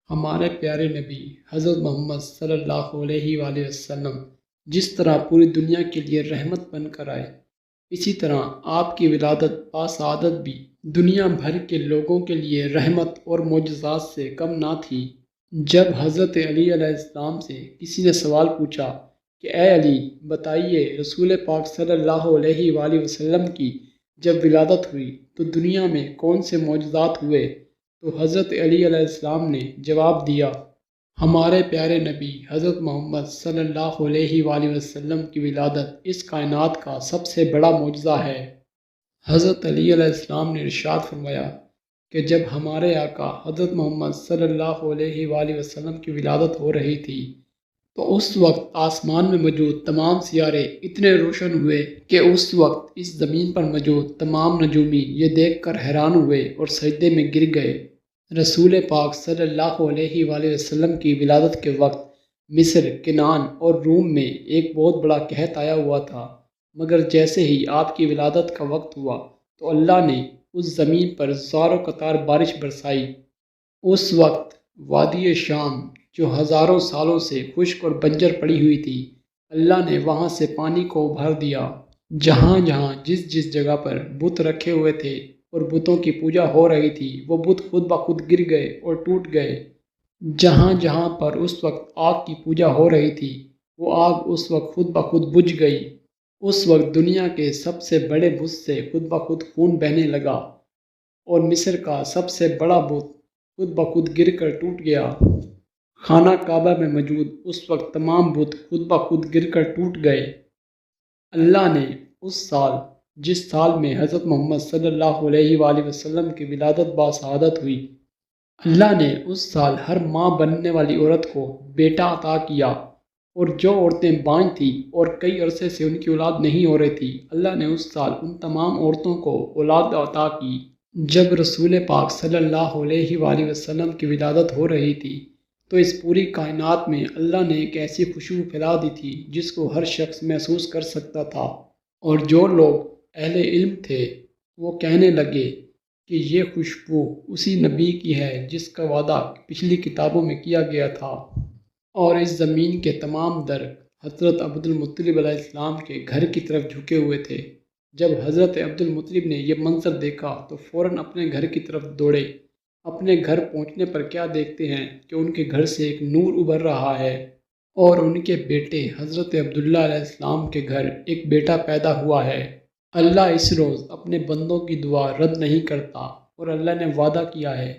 ہمارے پیارے نبی حضرت محمد صلی اللہ علیہ وآلہ وسلم جس طرح پوری دنیا کے لیے رحمت بن کر آئے، اسی طرح آپ کی ولادت باسعادت بھی دنیا بھر کے لوگوں کے لیے رحمت اور معجزات سے کم نہ تھی۔ جب حضرت علی علیہ السلام سے کسی نے سوال پوچھا کہ اے علی بتائیے، رسول پاک صلی اللہ علیہ وآلہ وسلم کی جب ولادت ہوئی تو دنیا میں کون سے معجزات ہوئے، تو حضرت علی علیہ السلام نے جواب دیا، ہمارے پیارے نبی حضرت محمد صلی اللہ علیہ وآلہ وسلم کی ولادت اس کائنات کا سب سے بڑا معجزہ ہے۔ حضرت علی علیہ السلام نے ارشاد فرمایا کہ جب ہمارے آقا حضرت محمد صلی اللہ علیہ وآلہ وسلم کی ولادت ہو رہی تھی تو اس وقت آسمان میں موجود تمام سیارے اتنے روشن ہوئے کہ اس وقت اس زمین پر موجود تمام نجومی یہ دیکھ کر حیران ہوئے اور سجدے میں گر گئے۔ رسول پاک صلی اللہ علیہ وآلہ وسلم کی ولادت کے وقت مصر، کنعان اور روم میں ایک بہت بڑا قحط آیا ہوا تھا، مگر جیسے ہی آپ کی ولادت کا وقت ہوا تو اللہ نے اس زمین پر زار و قطار بارش برسائی۔ اس وقت وادی شام جو ہزاروں سالوں سے خشک اور بنجر پڑی ہوئی تھی، اللہ نے وہاں سے پانی کو ابھار دیا۔ جہاں جہاں جس جس جگہ پر بت رکھے ہوئے تھے اور بتوں کی پوجا ہو رہی تھی، وہ بت خود بخود گر گئے اور ٹوٹ گئے۔ جہاں جہاں پر اس وقت آگ کی پوجا ہو رہی تھی، وہ آگ اس وقت خود بخود بجھ گئی۔ اس وقت دنیا کے سب سے بڑے بت سے خود بخود خون بہنے لگا اور مصر کا سب سے بڑا بت خود بخود گر کر ٹوٹ گیا۔ خانہ کعبہ میں موجود اس وقت تمام بت خود بخود گر کر ٹوٹ گئے۔ اللہ نے اس سال، جس سال میں حضرت محمد صلی اللہ علیہ وآلہ وسلم کی ولادت باسعادت ہوئی، اللہ نے اس سال ہر ماں بننے والی عورت کو بیٹا عطا کیا، اور جو عورتیں بانجھ تھیں اور کئی عرصے سے ان کی اولاد نہیں ہو رہی تھی، اللہ نے اس سال ان تمام عورتوں کو اولاد عطا کی۔ جب رسول پاک صلی اللہ علیہ وآلہ وسلم کی ولادت ہو رہی تھی تو اس پوری کائنات میں اللہ نے ایک ایسی خوشبو پھیلا دی تھی جس کو ہر شخص محسوس کر سکتا تھا، اور جو لوگ اہل علم تھے وہ کہنے لگے کہ یہ خوشبو اسی نبی کی ہے جس کا وعدہ پچھلی کتابوں میں کیا گیا تھا۔ اور اس زمین کے تمام در حضرت عبد المطلب علیہ السلام کے گھر کی طرف جھکے ہوئے تھے۔ جب حضرت عبد المطلب نے یہ منظر دیکھا تو فوراً اپنے گھر کی طرف دوڑے۔ اپنے گھر پہنچنے پر کیا دیکھتے ہیں کہ ان کے گھر سے ایک نور ابھر رہا ہے، اور ان کے بیٹے حضرت عبداللہ علیہ السلام کے گھر ایک بیٹا پیدا ہوا ہے۔ اللہ اس روز اپنے بندوں کی دعا رد نہیں کرتا، اور اللہ نے وعدہ کیا ہے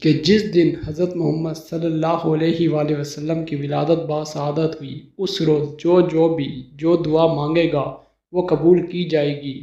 کہ جس دن حضرت محمد صلی اللہ علیہ وآلہ وسلم کی ولادت باسعادت ہوئی، اس روز جو بھی جو دعا مانگے گا وہ قبول کی جائے گی۔